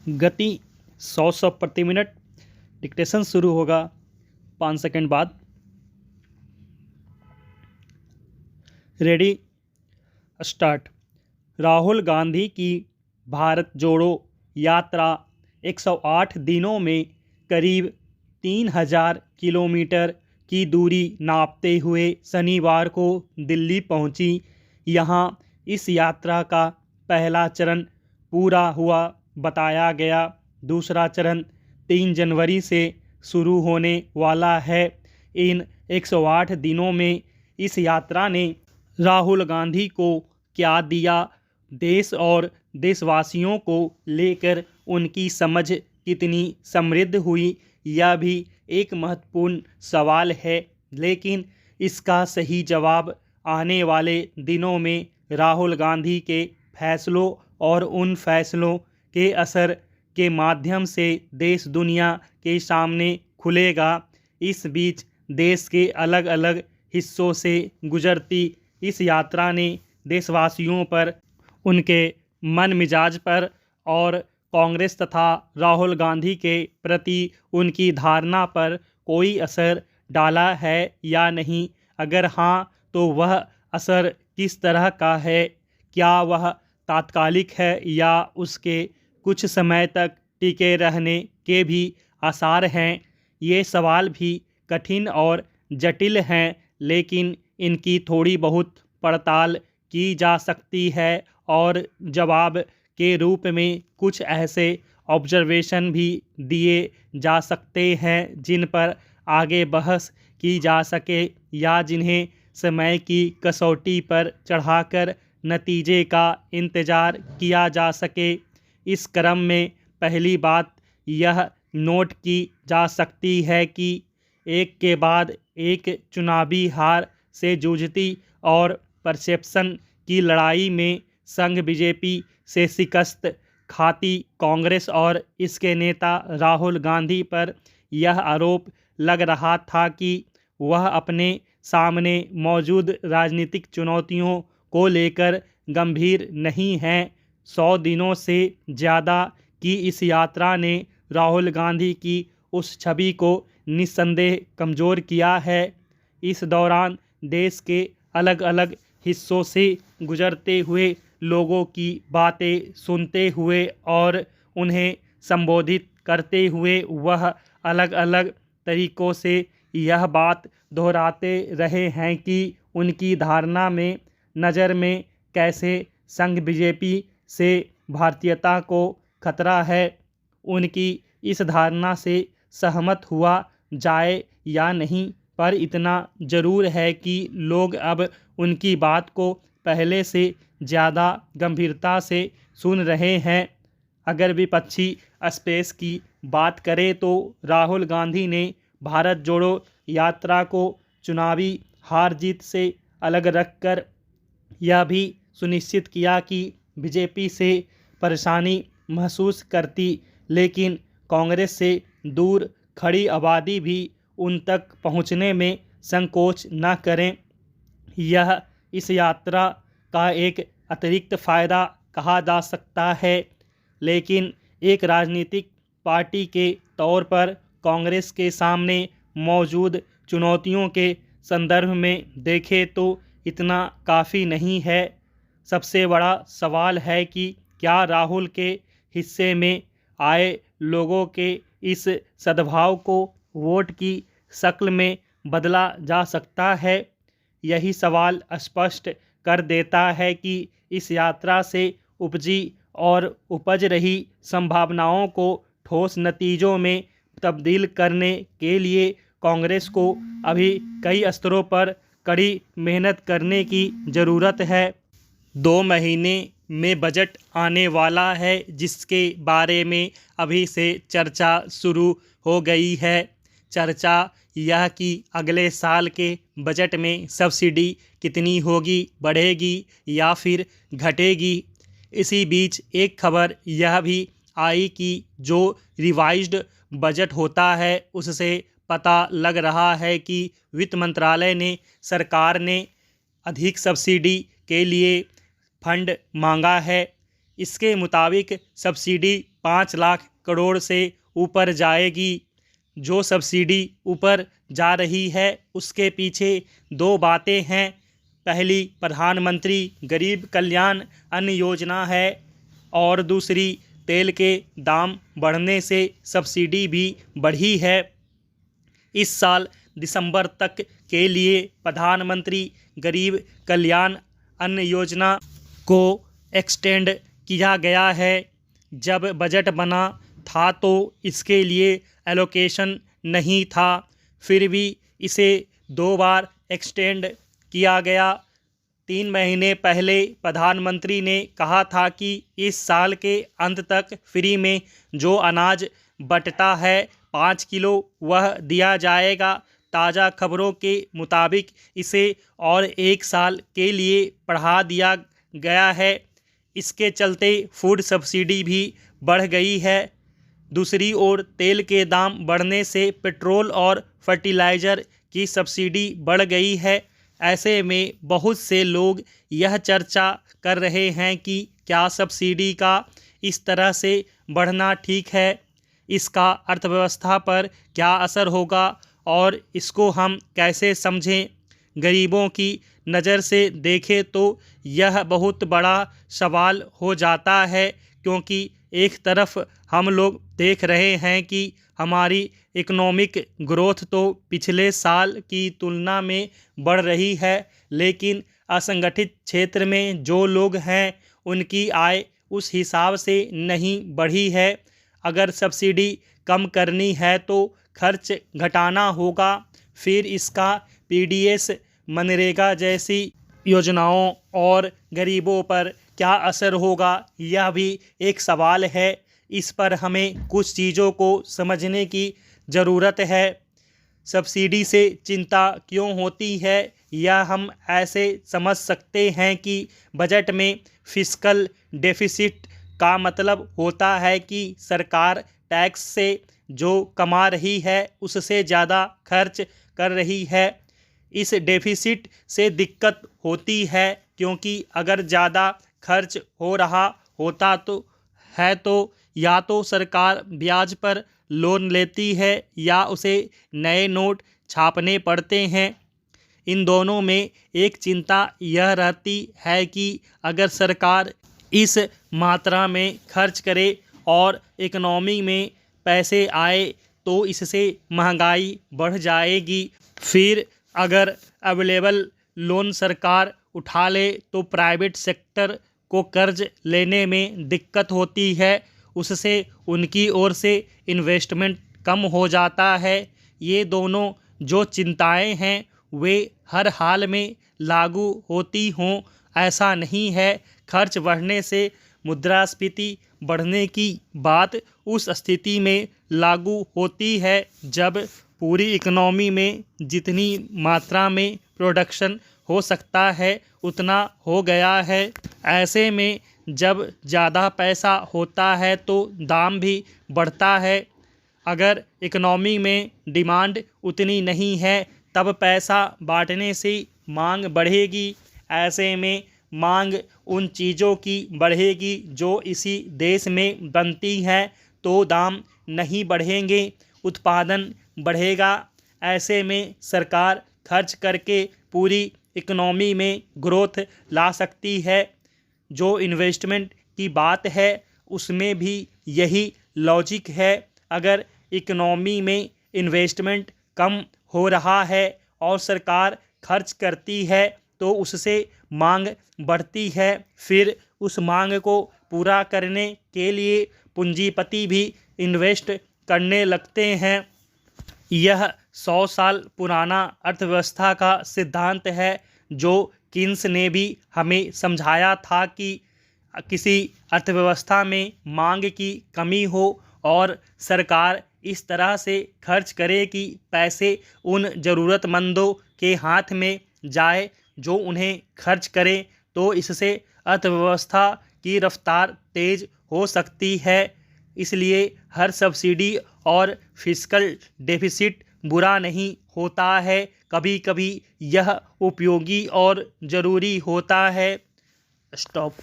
गति 100 प्रति minute. Dictation शुरू होगा 5 सेकंड बाद। Ready, start. राहुल गांधी की भारत जोड़ो यात्रा 108 दिनों में करीब 3000 किलोमीटर की दूरी नापते हुए शनिवार को दिल्ली पहुंची। यहां इस यात्रा का पहला चरण पूरा हुआ बताया गया। दूसरा चरण 3 जनवरी से शुरू होने वाला है। इन 108 दिनों में इस यात्रा ने राहुल गांधी को क्या दिया, देश और देशवासियों को लेकर उनकी समझ कितनी समृद्ध हुई, यह भी एक महत्वपूर्ण सवाल है। लेकिन इसका सही जवाब आने वाले दिनों में राहुल गांधी के फैसलों और उन फैसलों के असर के माध्यम से देश दुनिया के सामने खुलेगा। इस बीच देश के अलग अलग हिस्सों से गुजरती इस यात्रा ने देशवासियों पर, उनके मन मिजाज पर और कांग्रेस तथा राहुल गांधी के प्रति उनकी धारणा पर कोई असर डाला है या नहीं? अगर हाँ, तो वह असर किस तरह का है? क्या वह तात्कालिक है या उसके कुछ समय तक टिके रहने के भी आसार हैं? ये सवाल भी कठिन और जटिल हैं, लेकिन इनकी थोड़ी बहुत पड़ताल की जा सकती है और जवाब के रूप में कुछ ऐसे ऑब्जर्वेशन भी दिए जा सकते हैं जिन पर आगे बहस की जा सके या जिन्हें समय की कसौटी पर चढ़ाकर नतीजे का इंतज़ार किया जा सके। इस क्रम में पहली बात यह नोट की जा सकती है कि एक के बाद एक चुनावी हार से जूझती और परसेप्शन की लड़ाई में संघ बीजेपी से शिकस्त खाती कांग्रेस और इसके नेता राहुल गांधी पर यह आरोप लग रहा था कि वह अपने सामने मौजूद राजनीतिक चुनौतियों को लेकर गंभीर नहीं हैं। 100 दिनों से ज़्यादा की इस यात्रा ने राहुल गांधी की उस छवि को निस्संदेह कमज़ोर किया है। इस दौरान देश के अलग अलग हिस्सों से गुजरते हुए लोगों की बातें सुनते हुए और उन्हें संबोधित करते हुए वह अलग अलग तरीक़ों से यह बात दोहराते रहे हैं कि उनकी धारणा में नज़र में कैसे संघ बीजेपी से भारतीयता को खतरा है। उनकी इस धारणा से सहमत हुआ जाए या नहीं, पर इतना ज़रूर है कि लोग अब उनकी बात को पहले से ज़्यादा गंभीरता से सुन रहे हैं। अगर विपक्षी स्पेस की बात करें तो राहुल गांधी ने भारत जोड़ो यात्रा को चुनावी हार जीत से अलग रखकर यह भी सुनिश्चित किया कि बीजेपी से परेशानी महसूस करती लेकिन कांग्रेस से दूर खड़ी आबादी भी उन तक पहुंचने में संकोच न करें। यह इस यात्रा का एक अतिरिक्त फ़ायदा कहा जा सकता है, लेकिन एक राजनीतिक पार्टी के तौर पर कांग्रेस के सामने मौजूद चुनौतियों के संदर्भ में देखें तो इतना काफ़ी नहीं है। सबसे बड़ा सवाल है कि क्या राहुल के हिस्से में आए लोगों के इस सद्भाव को वोट की शक्ल में बदला जा सकता है? यही सवाल स्पष्ट कर देता है कि इस यात्रा से उपजी और उपज रही संभावनाओं को ठोस नतीजों में तब्दील करने के लिए कांग्रेस को अभी कई स्तरों पर कड़ी मेहनत करने की ज़रूरत है। 2 महीने में बजट आने वाला है, जिसके बारे में अभी से चर्चा शुरू हो गई है। चर्चा यह कि अगले साल के बजट में सब्सिडी कितनी होगी, बढ़ेगी या फिर घटेगी। इसी बीच एक खबर यह भी आई कि जो रिवाइज्ड बजट होता है उससे पता लग रहा है कि वित्त मंत्रालय ने सरकार ने अधिक सब्सिडी के लिए फंड मांगा है। इसके मुताबिक सब्सिडी 5 लाख करोड़ से ऊपर जाएगी। जो सब्सिडी ऊपर जा रही है उसके पीछे 2 बातें हैं। पहली प्रधानमंत्री गरीब कल्याण अन्न योजना है और दूसरी तेल के दाम बढ़ने से सब्सिडी भी बढ़ी है। इस साल दिसंबर तक के लिए प्रधानमंत्री गरीब कल्याण अन्न योजना को एक्सटेंड किया गया है। जब बजट बना था तो इसके लिए एलोकेशन नहीं था, फिर भी इसे 2 बार एक्सटेंड किया गया। 3 महीने पहले प्रधानमंत्री ने कहा था कि इस साल के अंत तक फ्री में जो अनाज बंटता है 5 किलो वह दिया जाएगा। ताज़ा खबरों के मुताबिक इसे और 1 साल के लिए बढ़ा दिया गया है। इसके चलते फूड सब्सिडी भी बढ़ गई है। दूसरी ओर तेल के दाम बढ़ने से पेट्रोल और फर्टिलाइज़र की सब्सिडी बढ़ गई है। ऐसे में बहुत से लोग यह चर्चा कर रहे हैं कि क्या सब्सिडी का इस तरह से बढ़ना ठीक है, इसका अर्थव्यवस्था पर क्या असर होगा और इसको हम कैसे समझें। गरीबों की नज़र से देखें तो यह बहुत बड़ा सवाल हो जाता है, क्योंकि एक तरफ हम लोग देख रहे हैं कि हमारी इकोनॉमिक ग्रोथ तो पिछले साल की तुलना में बढ़ रही है, लेकिन असंगठित क्षेत्र में जो लोग हैं उनकी आय उस हिसाब से नहीं बढ़ी है। अगर सब्सिडी कम करनी है तो खर्च घटाना होगा। फिर इसका पीडीएस, मनरेगा जैसी योजनाओं और गरीबों पर क्या असर होगा, यह भी एक सवाल है। इस पर हमें कुछ चीज़ों को समझने की ज़रूरत है। सब्सिडी से चिंता क्यों होती है, यह हम ऐसे समझ सकते हैं कि बजट में फिस्कल डेफिसिट का मतलब होता है कि सरकार टैक्स से जो कमा रही है उससे ज़्यादा खर्च कर रही है। इस डेफिसिट से दिक्कत होती है क्योंकि अगर ज़्यादा खर्च हो रहा होता तो या तो सरकार ब्याज पर लोन लेती है या उसे नए नोट छापने पड़ते हैं। इन दोनों में एक चिंता यह रहती है कि अगर सरकार इस मात्रा में खर्च करे और इकोनॉमी में पैसे आए तो इससे महंगाई बढ़ जाएगी। फिर अगर अवेलेबल लोन सरकार उठा ले तो प्राइवेट सेक्टर को कर्ज लेने में दिक्कत होती है, उससे उनकी ओर से इन्वेस्टमेंट कम हो जाता है। ये दोनों जो चिंताएं हैं वे हर हाल में लागू होती हों ऐसा नहीं है। खर्च बढ़ने से मुद्रास्फीति बढ़ने की बात उस स्थिति में लागू होती है जब पूरी इकोनॉमी में जितनी मात्रा में प्रोडक्शन हो सकता है उतना हो गया है। ऐसे में जब ज़्यादा पैसा होता है तो दाम भी बढ़ता है। अगर इकोनॉमी में डिमांड उतनी नहीं है तब पैसा बांटने से मांग बढ़ेगी। ऐसे में मांग उन चीज़ों की बढ़ेगी जो इसी देश में बनती हैं, तो दाम नहीं बढ़ेंगे, उत्पादन बढ़ेगा। ऐसे में सरकार खर्च करके पूरी इकोनॉमी में ग्रोथ ला सकती है। जो इन्वेस्टमेंट की बात है उसमें भी यही लॉजिक है। अगर इकोनॉमी में इन्वेस्टमेंट कम हो रहा है और सरकार खर्च करती है तो उससे मांग बढ़ती है। फिर उस मांग को पूरा करने के लिए पूंजीपति भी इन्वेस्ट करने लगते हैं। यह 100 साल पुराना अर्थव्यवस्था का सिद्धांत है जो कीन्स ने भी हमें समझाया था कि किसी अर्थव्यवस्था में मांग की कमी हो और सरकार इस तरह से खर्च करे कि पैसे उन ज़रूरतमंदों के हाथ में जाए जो उन्हें खर्च करें, तो इससे अर्थव्यवस्था की रफ्तार तेज़ हो सकती है। इसलिए हर सब्सिडी और फिस्कल डेफिसिट बुरा नहीं होता है, कभी कभी यह उपयोगी और ज़रूरी होता है। स्टॉप।